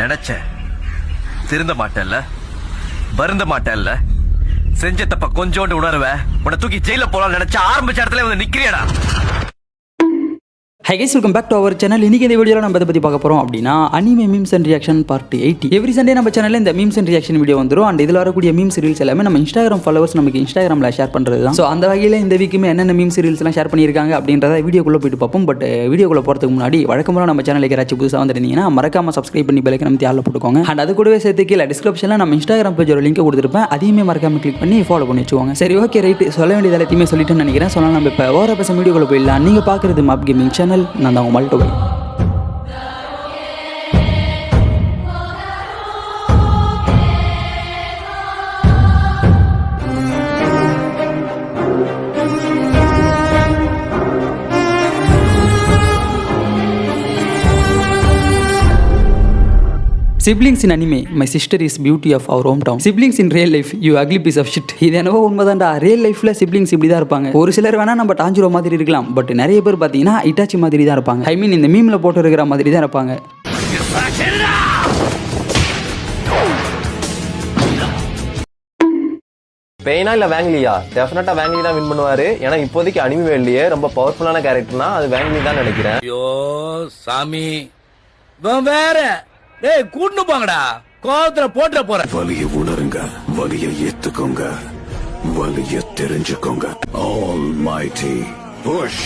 நினைச்ச திருந்த மாட்டேல்ல, வருந்த மாட்டேல்ல, செஞ்ச தப்ப கொஞ்சோண்டு உணர்வ உன்னை தூக்கி ஜெயில போலாம் நினைச்ச ஆரம்பிச்ச இடத்துல வந்து நிக்கிறியடா. Hi guys, welcome back to our channel. இன்னைக்கு இந்த வீடியோவில் நம்ம இதை பற்றி பார்க்க போகிறோம் அப்படின்னா anime memes and reaction part 80. Every Sunday நம்ம சேனலில் இந்த மீம்ஸ் அண்ட் ரியாக்ஷன் வீடியோ வந்துடும். அண்ட் இதில் வரக்கூடிய மீம்ஸ் ரீல்ஸ் எல்லாமே நம்ம இன்ஸ்டாகிராம் ஃபாலோவர்ஸ் நமக்கு இன்ஸ்டாகிராமில் ஷேர் பண்ணுறது தான். ஸோ அந்த வகையில் இந்த வீக்குமே என்னென்ன மீம்ஸ் ரீல்ஸ்லாம் ஷேர் பண்ணியிருக்காங்க அப்படின்றத வீடியோக்குள்ளே போயிட்டு பார்ப்போம். பட் வீடியோக்குள்ளே போகிறதுக்கு முன்னாடி வழக்கமாக நம்ம சேனலுக்கு யாராச்சும் புதுசாக வந்துருந்தீங்கன்னா மறக்காம சப்ஸ்கிரைப் பண்ணி பெல்லைக்கு நம்ம தியாரில் போட்டுக்கோங்க. அண்ட் அது கூடவே சேர்த்து கீழே டிஸ்கிரிப்ஷனில் நம்ம இன்ஸ்டாகிராம் பேஜோட லிங்க் கொடுத்துருப்பேன், அதையுமே மறக்காம கிளிக் பண்ணி ஃபாலோ பண்ணி வச்சுக்கோங்க. சரி, ஓகே, ரைட். சொல்ல வேண்டியது எல்லாத்தையுமே சொல்லிட்டுன்னு நினைக்கிறேன். சொன்னால் நம்ம இப்போ ஓர பசங்க வீடியோக்குள்ளே போயிடலாம். நீங்கள் பார்க்குறது மாப் கேமிங் சேனல். நான் தான் உங்கள் மல்ட்டு. Siblings in anime, my sister is beauty of our hometown. Siblings in real life, you ugly piece of shit. இது என்னவோ உண்மைதான்டா. ரியல் லைஃப்ல சிப்ளிங்ஸ் இப்படி தான் இருப்பாங்க. ஒரு சிலர் வேணா நம்ம டாஞ்சிரோ மாதிரி இருக்கலாம், பட் நிறைய பேர் பார்த்தீங்கன்னா இட்டாச்சி மாதிரி தான் இருப்பாங்க. ஐ மீன் இந்த மீம்ல போட்டு இருக்கிற மாதிரி தான் இருப்பாங்க. பெயினா இல்ல வேங்லியா? டெஃபினட்டா வேங்லி தான் வின் பண்ணுவாரு. ஏன்னா இப்போதைக்கு அனிமி வேல்லியே ரொம்ப பவர்ஃபுல்லான கேரக்டர்னா அது வேங்லி தான் நினைக்கிறேன். ஐயோ சாமி, வேற டேய் கூட்டு போங்கடா, கோவத்துல போட்டுற போறேன். வலிய உணருங்க, வலிய ஏத்துக்கோங்க, வலிய தெரிஞ்சுக்கோங்க. Almighty push.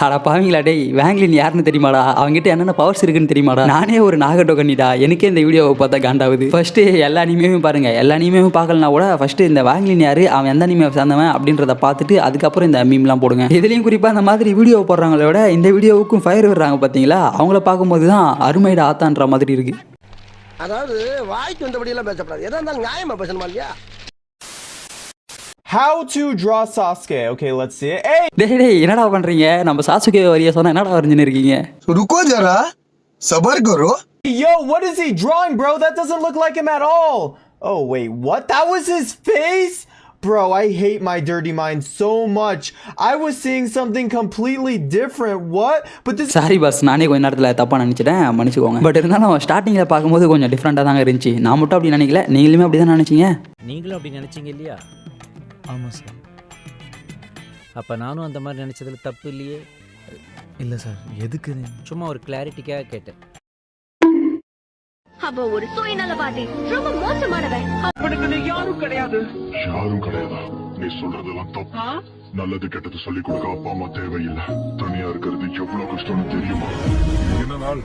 அட பாவீங்களா, டேய் வேங்லின் யாருன்னு தெரியுமாடா? அவங்ககிட்ட என்னென்ன பவர்ஸ் இருக்குன்னு தெரியுமாடா? நானே ஒரு நாகட்டோ கண்ணிடா. எனக்கே இந்த வீடியோவை பார்த்தா காண்டாவுது. ஃபர்ஸ்ட் எல்லா அனிமேவும் பாருங்க. எல்லா அனிமேவும் பார்க்கலனா கூட ஃபர்ஸ்ட் இந்த வேங்லின் யாரு, அவன் எந்த அனிமே சார்ந்தவன் அப்படின்றத பார்த்துட்டு அதுக்கப்புறம் இந்த மீம்லாம் போடுங்க. இதுலயும் குறிப்பா இந்த மாதிரி வீடியோ போடுறாங்கள விட இந்த வீடியோவுக்கும் ஃபயர் விடுறாங்க பார்த்தீங்களா, அவங்கள பார்க்கும்போது தான் அருமையிட ஆத்தான்ற மாதிரி இருக்கு. அதாவது வாய்க்கு வந்தபடி எல்லாம் பேசப்படாது. எதா இருந்தாலும் நியாயமா பேசணுமா இல்லையா? How to draw Sasuke. Okay, let's see it. Hey! டேய் என்னடா பண்றீங்க? நம்ம சாசுகே வரிய சொன்னா என்னடா வரைஞ்சுன்னு இருக்கீங்க? रुको जरा, सबर करो. Yo, what is he drawing, bro? That doesn't look like him at all. Oh, wait, what? That was his face? Bro, I hate my dirty mind so much. I was seeing something completely different. What? But this... sorry boss, நானே கொஞ்ச நேரத்தில் தப்பாக நினச்சிட்டேன், மன்னிச்சுக்கோங்க. But இருந்தாலும் ஸ்டார்டிங்கில் பார்க்கும்போது கொஞ்சம் டிஃப்ரெண்ட்டாக தாங்க இருந்துச்சு. நான் மட்டும் அப்படி நினைக்கல, நீங்களுமே அப்படி தான் நினச்சிங்க. நீங்களும் அப்படி நினச்சிங்க இல்லையா? ஆமாம் சார். அப்போ நானும் அந்த மாதிரி நினச்சதில் தப்பு இல்லையே? இல்லை சார். எதுக்கு? சும்மா ஒரு கிளாரிட்டிக்காக கேட்டேன். அப்போ ஒரு சுயநலவாதி, ரொம்ப மோசமானவன். யாரும் கிடையாதா? நீ சொல்றதெல்லாம் தப்பு. நல்லது கெட்டது சொல்லிக் கொடுக்க அப்பா அம்மா தேவையில்லை. தனியா இருக்கிறது எவ்வளவு கஷ்டம்னு தெரியுமா? என்ன நாள்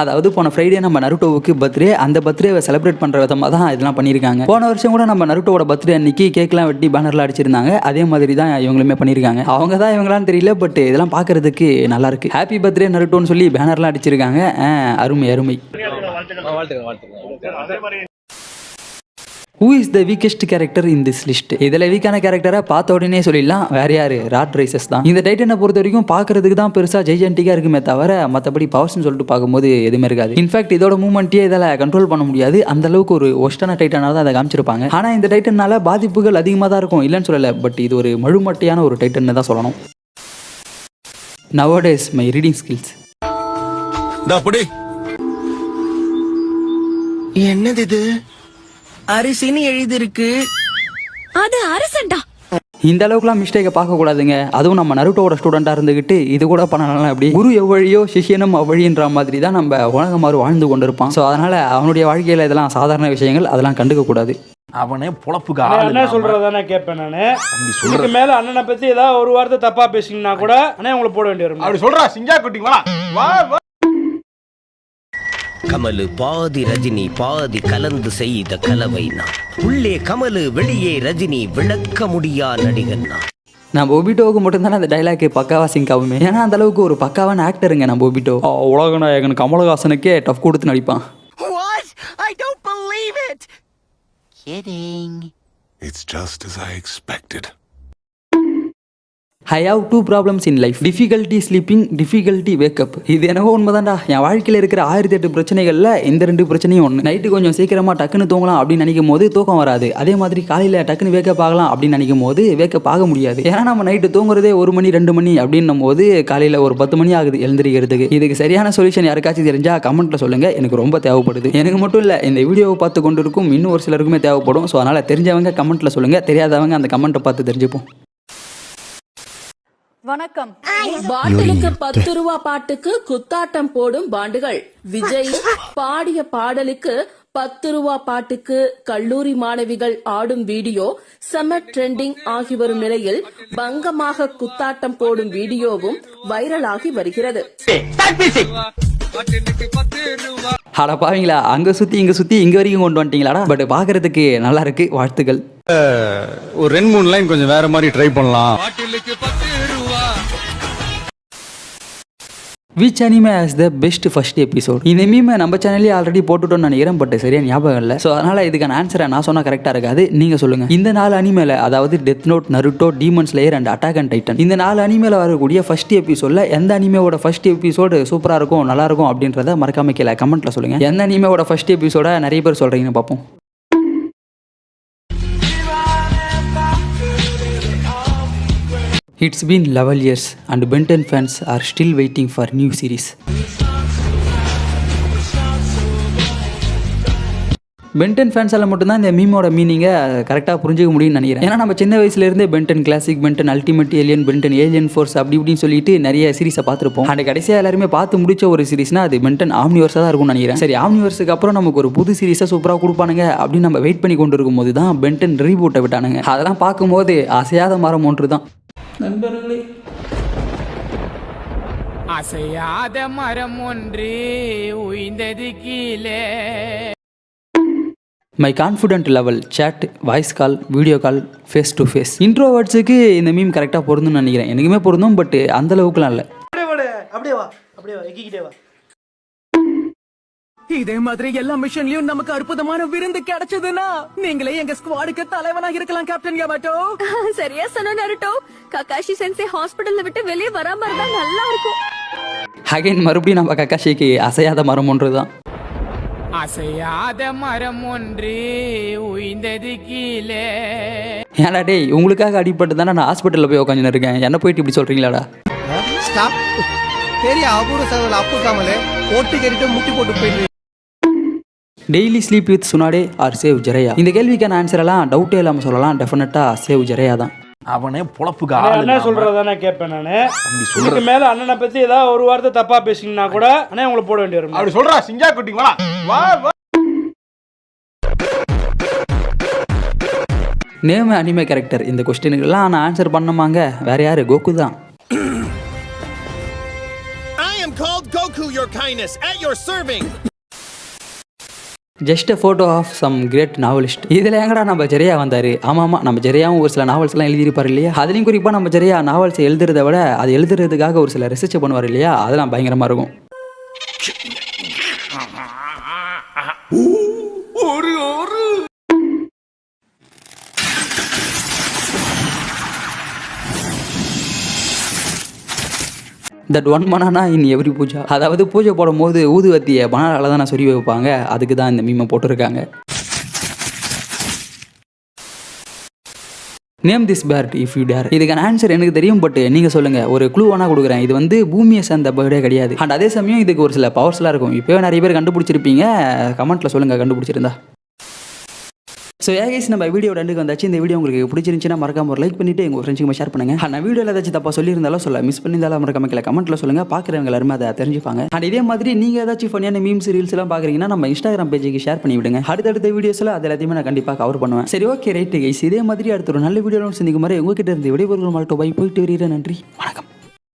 அதாவது போன ஃப்ரைடே நம்ம நருட்டோவுக்கு பர்த்டே. அந்த பர்த்டேவை செலிப்ரேட் பண்ணுற விதமாக தான் இதெல்லாம் பண்ணியிருக்காங்க. போன வருஷம் கூட நம்ம நருட்டோவோட பர்த்டே அன்னைக்கு கேக்லாம் வெட்டி பேனர்லாம் அடிச்சிருந்தாங்க. அதே மாதிரி தான் இவங்களுமே பண்ணியிருக்காங்க. அவங்க தான் இவங்களான்னு தெரியல, பட் இதெல்லாம் பார்க்கறதுக்கு நல்லா இருக்கு. ஹாப்பி பர்த்டே நருட்டோன்னு சொல்லி பேனர்லாம் அடிச்சிருக்காங்க. அருமை அருமை. Who is the weakest character in this list? இதில் வீக்கான கேரக்டரை பார்த்த உடனே சொல்லிடலாம், வேற யாரு? ராட் ரைசஸ் தான். இந்த டைட்டனை பொறுத்த வரைக்கும் பார்க்கறதுக்கு தான் பெருசாக ஜெய்ஜென்டிக்காக இருக்குமே தவிர மற்றபடி பவர்ஸ்னு சொல்லிட்டு பார்க்கும்போது எதுவுமே இருக்காது. இன்ஃபேக்ட் இதோட மூவ்மெண்ட்டே இதில் கண்ட்ரோல் பண்ண முடியாது. அந்த அளவுக்கு ஒரு ஒஸ்டான டைட்டனாக தான் அதை காமிச்சிருப்பாங்க. ஆனால் இந்த டைட்டனால பாதிப்புகள் அதிகமாக தான் இருக்கும், இல்லைன்னு சொல்லலை. பட் இது ஒரு முழுமட்டையான ஒரு டைட்டன் தான் சொல்லணும். Nowadays my reading skills. என்னது இது? அரிசின்னு எழுதிருக்கு. அது அரசன்டா. இந்த அளவுக்குலாம் மிஸ்டேக்கை பார்க்கக்கூடாதுங்க. அதுவும் நம்ம நருட்டோட ஸ்டூடெண்ட்டாக இருந்துக்கிட்டு இது கூட பண்ணலாம். அப்படி குரு எவ்வழியோ சிஷியனும் அவ்வழின்ற மாதிரி தான் நம்ம உலகமாறு வாழ்ந்து கொண்டு இருப்பான். ஸோ அதனால் அவனுடைய வாழ்க்கையில் இதெல்லாம் சாதாரண விஷயங்கள், அதெல்லாம் கண்டுக்கக்கூடாது. அவனே பொழப்புக்கு என்ன சொல்றதானே கேட்பேன் நானு. இதுக்கு மேல அண்ணனை பத்தி ஏதாவது ஒரு வார்த்தை தப்பா பேசிங்கன்னா கூட அண்ணே உங்களை போட வேண்டி வரும். அப்படி சொல்றா சிங்கா குட்டிங்களா? வா வா. கமலு பாதி ரஜினி பாதி கலந்து செய்த கலவைனா, உள்ளே கமலு வெளியே ரஜினி, விளக்க முடியா நடிகன். நம்ம ஒபிட்டோவுக்கு மட்டும்தானே அந்த டைலாக் பக்காவா சிங்க் ஆகுமே. ஏன்னா அந்த அளவுக்கு ஒரு பக்காவான ஆக்டருங்க நம்ம ஒபிட்டோ. உலக நாயகன் கமலஹாசனுக்கே டஃப் கொடுத்து நடிப்பான். What? I don't believe it. Kidding. It's just as I expected. I have 2 problems in life, difficulty sleeping, difficulty wake up. இது என்னவோ உண்மைதான்டா. என் வாழ்க்கையில் இருக்கிற 1008 பிரச்சனைகளில் இந்த 2 பிரச்சனையும் ஒன்று. நைட்டு கொஞ்சம் சீக்கிரமாக டக்குன்னு தூங்கலாம் அப்படின்னு நினைக்கும் போது தூக்கம் வராது. அதே மாதிரி காலையில் டக்குன்னு வேக்கப் ஆகலாம் அப்படின்னு நினைக்கும் போது வேக்கப் ஆக முடியாது. ஏன்னா நம்ம நைட்டு தூங்குறதே 1 மணி 2 மணி அப்படின்னும் போது காலையில் ஒரு 10 மணி ஆகுது எழுந்திரிக்கிறதுக்கு. இதுக்கு சரியான சொல்யூஷன் யாருக்காச்சும் தெரிஞ்சா கமெண்ட்ல சொல்லுங்க, எனக்கு ரொம்ப தேவைப்படுது. எனக்கு மட்டும் இல்லை, இந்த வீடியோவை பார்த்து கொண்டு இருக்கும் இன்னும் ஒரு சிலருக்குமே தேவைப்படும். ஸோ அதனால் தெரிஞ்சவங்க கமெண்ட்ல சொல்லுங்க, தெரியாதவங்க அந்த கமெண்ட்டை பார்த்து தெரிஞ்சுப்போம். வணக்கம். பாட்டிலுக்கு 10 ரூபா பாட்டுக்கு குத்தாட்டம் போடும் பாண்டுகள். விஜய் பாடிய பாடலுக்கு 10 ரூபா பாட்டுக்கு கல்லூரி மாணவிகள் ஆடும் வீடியோ செம ட்ரெண்டிங் ஆகி வரும் நிலையில் பங்கமாக குத்தாட்டம் போடும் வீடியோவும் வைரலாகி வருகிறது. அட பாவீங்களா, அங்க சுத்தி இங்க வரைக்கும் கொண்டு வந்துட்டீங்களாடா. பட் பாக்குறதுக்கு நல்லா இருக்கு, வாழ்த்துக்கள். ஒரு 2-3 லைன் கொஞ்சம் வேற மாதிரி ட்ரை பண்ணலாம். Which anime has the best first episode? இந்த மீமை நம்ம சேனல்லே ஆல்ரெடி போட்டுட்டோம்னு நினைக்கிறேன், பட் சரியா ஞாபகம் இல்லை. ஸோ அதனால இதுக்கான ஆன்சரை நான் சொன்னா கரெக்டாக இருக்காது, நீங்க சொல்லுங்க. இந்த 4 அனிமேல, அதாவது death note, Naruto, demon slayer and attack and titan, இந்த 4 அனிமேல வரக்கூடிய ஃபர்ஸ்ட் எபிசோட்ல எந்த அனிமேவோட ஃபர்ஸ்ட் எபிசோடு சூப்பரா இருக்கும், நல்லா இருக்கும் அப்படின்றத மறக்காம கீழே கமெண்ட்ல சொல்லுங்க. எந்த அனிமேவோட ஃபர்ஸ்ட் எபிசோட நிறைய பேர் சொல்றீங்கன்னு பார்ப்போம். It's been 11 years and Ben 10 fans are still waiting for new series. Ben 10 ஃபேன்ஸால் மட்டும்தான் இந்த மீமோட மீனிங்கை கரெக்டாக புரிஞ்சுக்க முடியும்னு நினைக்கிறேன். ஏன்னா நம்ம சின்ன வயசுலேருந்தே Ben 10 classic, Ben 10 ultimate alien, Ben 10 alien force அப்படி இப்படின்னு சொல்லிட்டு நிறைய சீரிஸை பார்த்துருப்போம். அந்த கடைசியாக எல்லாருமே பார்த்து முடிச்ச ஒரு சீரிஸ்னா அது Ben 10 ஆம்னிவர்ஸாக தான் இருக்கும்னு நினைக்கிறேன். சரி, ஆம்னிவர்ஸுக்கு அப்புறம் நமக்கு ஒரு புது சீரிஸை சூப்பராக கொடுப்பானுங்க அப்படின்னு நம்ம வெயிட் பண்ணி கொண்டு இருக்கும்போது தான் Ben 10 ரீபூட்டை விட்டானுங்க. அதெல்லாம் பார்க்கும்போது அசையாத மரம் ஒன்று தான். நண்பர்களே, அசையாத மரம் ஒன்று உயிர்ந்தது கீழே. My confident level, chat, voice call, video call, face to face. இன்ட்ரோவர்ட்ஸுக்கு இந்த மீம் கரெக்டாக பொருந்தும்னு நினைக்கிறேன். எனக்குமே பொருந்தும், பட் அந்த அளவுக்குலாம் இல்லை. அப்படியே வா எக்கிக்கிட்டே வா. இதே மாதிரி எல்லா மிஷன்லயும் நமக்கு அற்புதமான விருந்து கிடைச்சதுன்னா நீங்களே எங்க ஸ்குவாடுக்கு தலைவனாக இருக்கலாம் கேப்டன் யாமாட்டோ. சரியா சொன்ன நருட்டோ. ககாஷி சென்சே ஹாஸ்பிடல்ல விட்டு வெளியே வராம இருந்தா நல்லா இருக்கும். அகைன் மறுபடியும் நம்ம கக்காஷிக்கு அசையாத மரம் ஒன்று தான். அசையாத மரம் ஒன்று உயிர்ந்தது கீழே. ஏன்டா டேய், உங்களுக்காக அடிபட்டு தானே நான் ஹாஸ்பிட்டலில் போய் உட்காந்துன்னு இருக்கேன், என்ன போயிட்டு இப்படி சொல்கிறீங்களாடா? பெரிய அபூர்வ சகோதரர் அப்பு காமலே போட்டு கேட்டு முட்டி போட்டு போயிட்டு. டெய்லி ஸ்லீப் வித் சுனாடே ஆர் சேவ் ஜெரையா? இந்த கேள்விக்கான ஆன்சர் எல்லாம் டவுட்டே இல்லாமல் சொல்லலாம், டெஃபினட்டாக சேவ் ஜெரையா தான். அவனே பொழப்புக்கு என்ன சொல்றதானே கேட்பேன் நானு. இதுக்கு மேல அண்ணனை பத்தி ஏதாவது ஒரு வார்த்தை தப்பா பேசிங்கன்னா கூட அண்ணே உங்களை போட வேண்டி வரும். அப்படி சொல்றா சிங்கா குட்டி வா. நேம் அனிமே கேரக்டர், இந்த கொஸ்டினுக்கெல்லாம் நான் ஆன்சர் பண்ணமாங்க. வேற யாரு? கோகு தான். Just a photo of some great novelist. இதில் எங்கடா நம்ம ஜெரையா வந்தார்? ஆமாம், நம்ம ஜெரையாவும் ஒரு சில நாவல்ஸ்லாம் எழுதியிருப்பார் இல்லையா? அதுலேயும் குறிப்பாக நம்ம ஜெரையா நாவல்ஸ் எழுதுறதை விட அது எழுதுறதுக்காக ஒரு சில ரிசர்ச் பண்ணுவார் இல்லையா? அதெல்லாம் பயங்கரமாக இருக்கும். That one banana in every puja, அதாவது பூஜை போடும் போது ஊதுவத்தியை பனானால தான் சொருவி வைப்பாங்க, அதுக்கு தான் இந்த மீமை போட்டிருக்காங்க. Name this bird if you dare. இதுக்கான ஆன்சர் எனக்கு தெரியும், பட் நீங்கள் சொல்லுங்கள். ஒரு க்ளூ வேணா கொடுக்குறேன். இது வந்து பூமியை சேர்ந்த பேர்டே கிடையாது. அண்ட் அதே சமயம் இதுக்கு ஒரு சில பவர்ஸ்லாம் இருக்கும். இப்போவே நிறைய பேர் கண்டுபிடிச்சிருப்பீங்க, கமெண்ட்டில் சொல்லுங்கள் கண்டுபிடிச்சிருந்தா. ஸோ கைஸ், நம்ம வீடியோ ரெண்டுக்கு வந்தாச்சு. இந்த வீடியோ உங்களுக்கு பிடிச்சிருந்துச்சுன்னா மறக்காம ஒரு லைக் பண்ணிட்டு உங்கள் ஃப்ரெண்ட்ஸுக்கு ஷேர் பண்ணுங்க. நான் வீடியோவில் ஏதாச்சும் தப்பா சொல்லியிருந்தாலும் மிஸ் பண்ணியிருந்தாலும் மறக்காம கமெண்ட்டில் சொல்லுங்க. பார்க்குறவங்க எல்லாருமே அதை தெரிஞ்சுப்பாங்க. அண்ட் இதே மாதிரி நீங்கள் ஏதாச்சும் ஃபன்னியான மீம்ஸ் ரீல்ஸ் எல்லாம் பார்க்குறீங்கன்னா நம்ம இன்ஸ்டாகிராம் பேஜுக்கு ஷேர் பண்ணி விடுங்க. அடுத்தடுத்த வீடியோஸில் அது எல்லாத்தையுமே நான் கண்டிப்பாக கவர் பண்ணுவேன். சரி, ஓகே, ரைட்டு கைஸ். இதே மாதிரி அடுத்த ஒரு நல்ல வீடியோ சந்திக்கும் மாதிரி உங்ககிட்ட இருந்து விடைபெறும் மாட்டோம். போயிட்டு வருகிறேன். நன்றி, வணக்கம்.